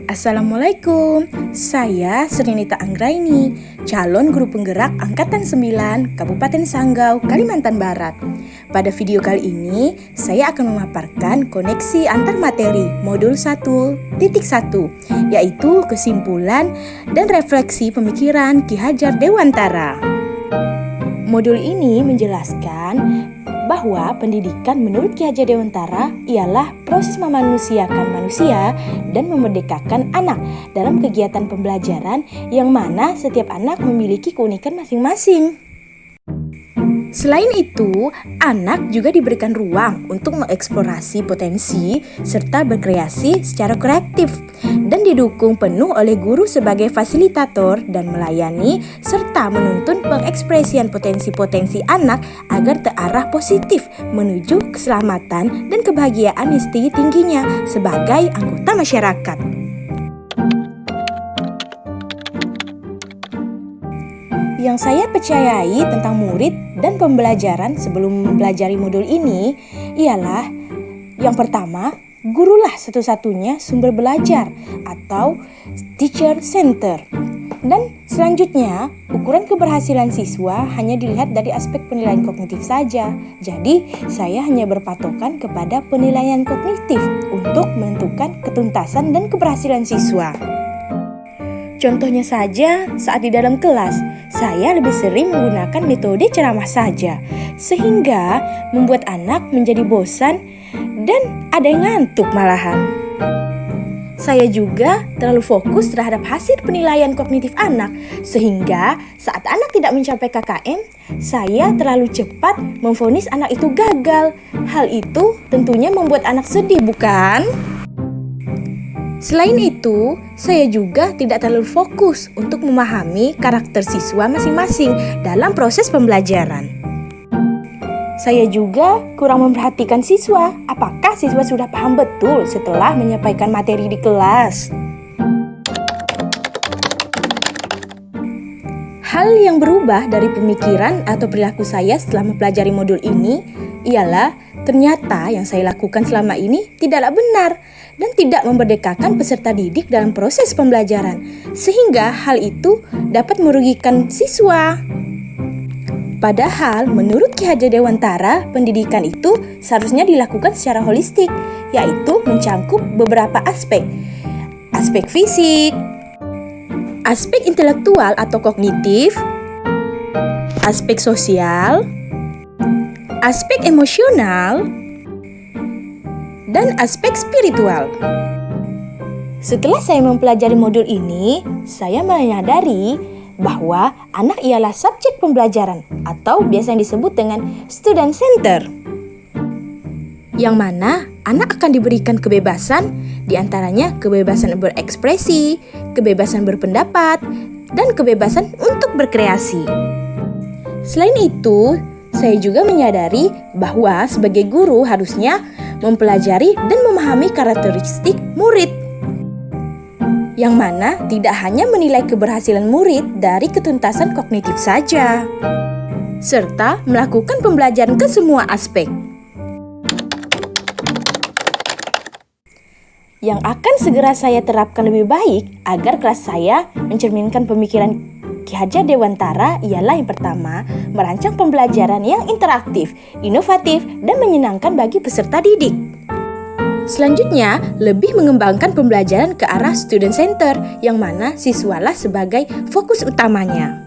Assalamualaikum, saya Srinita Anggraini, calon guru penggerak Angkatan 9 Kabupaten Sanggau, Kalimantan Barat. Pada video kali ini, saya akan memaparkan koneksi antar materi modul 1.1, yaitu kesimpulan dan refleksi pemikiran Ki Hajar Dewantara. Modul ini menjelaskan bahwa pendidikan menurut Ki Hajar Dewantara ialah proses memanusiakan manusia dan memerdekakan anak dalam kegiatan pembelajaran yang mana setiap anak memiliki keunikan masing-masing. Selain itu, anak juga diberikan ruang untuk mengeksplorasi potensi serta berkreasi secara kreatif dan didukung penuh oleh guru sebagai fasilitator dan melayani serta menuntun pengekspresian potensi-potensi anak agar terarah positif menuju keselamatan dan kebahagiaan yang setinggi-tingginya sebagai anggota masyarakat. Yang saya percayai tentang murid dan pembelajaran sebelum mempelajari modul ini ialah yang pertama, gurulah satu-satunya sumber belajar atau teacher center. Dan selanjutnya, ukuran keberhasilan siswa hanya dilihat dari aspek penilaian kognitif saja. Jadi, saya hanya berpatokan kepada penilaian kognitif untuk menentukan ketuntasan dan keberhasilan siswa. Contohnya saja, saat di dalam kelas, saya lebih sering menggunakan metode ceramah saja, sehingga membuat anak menjadi bosan dan ada yang ngantuk malahan. Saya juga terlalu fokus terhadap hasil penilaian kognitif anak, sehingga saat anak tidak mencapai KKM, saya terlalu cepat memvonis anak itu gagal. Hal itu tentunya membuat anak sedih, bukan? Selain itu, saya juga tidak terlalu fokus untuk memahami karakter siswa masing-masing dalam proses pembelajaran. Saya juga kurang memperhatikan siswa, apakah siswa sudah paham betul setelah menyampaikan materi di kelas. Hal yang berubah dari pemikiran atau perilaku saya setelah mempelajari modul ini ialah ternyata yang saya lakukan selama ini tidaklah benar dan tidak memerdekakan peserta didik dalam proses pembelajaran, sehingga hal itu dapat merugikan siswa. Padahal menurut Ki Hajar Dewantara, pendidikan itu seharusnya dilakukan secara holistik, yaitu mencangkup beberapa aspek. Aspek fisik, aspek intelektual atau kognitif, aspek sosial, aspek emosional, dan aspek spiritual. Setelah saya mempelajari modul ini, saya menyadari bahwa anak ialah subjek pembelajaran atau biasa yang disebut dengan student center, yang mana anak akan diberikan kebebasan, diantaranya kebebasan berekspresi, kebebasan berpendapat, dan kebebasan untuk berkreasi. Selain itu, saya juga menyadari bahwa sebagai guru harusnya mempelajari dan memahami karakteristik murid, yang mana tidak hanya menilai keberhasilan murid dari ketuntasan kognitif saja, serta melakukan pembelajaran ke semua aspek. Yang akan segera saya terapkan lebih baik agar kelas saya mencerminkan pemikiran Ki Hajar Dewantara ialah yang pertama, merancang pembelajaran yang interaktif, inovatif, dan menyenangkan bagi peserta didik. Selanjutnya, lebih mengembangkan pembelajaran ke arah student center, yang mana siswalah sebagai fokus utamanya.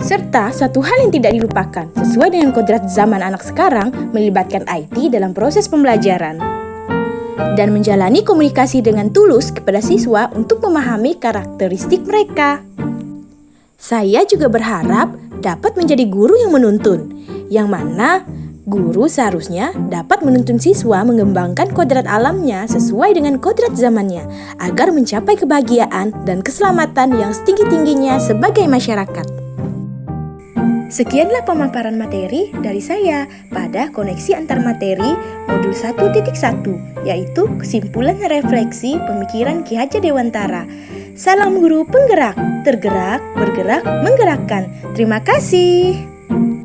Serta satu hal yang tidak dilupakan, sesuai dengan kodrat zaman anak sekarang, melibatkan IT dalam proses pembelajaran dan menjalani komunikasi dengan tulus kepada siswa untuk memahami karakteristik mereka. Saya juga berharap dapat menjadi guru yang menuntun, yang mana guru seharusnya dapat menuntun siswa mengembangkan kodrat alamnya sesuai dengan kodrat zamannya, agar mencapai kebahagiaan dan keselamatan yang setinggi-tingginya sebagai masyarakat. Sekianlah pemaparan materi dari saya pada koneksi antar materi modul 1.1, yaitu kesimpulan refleksi pemikiran Ki Hajar Dewantara. Salam guru penggerak, tergerak, bergerak, menggerakkan. Terima kasih.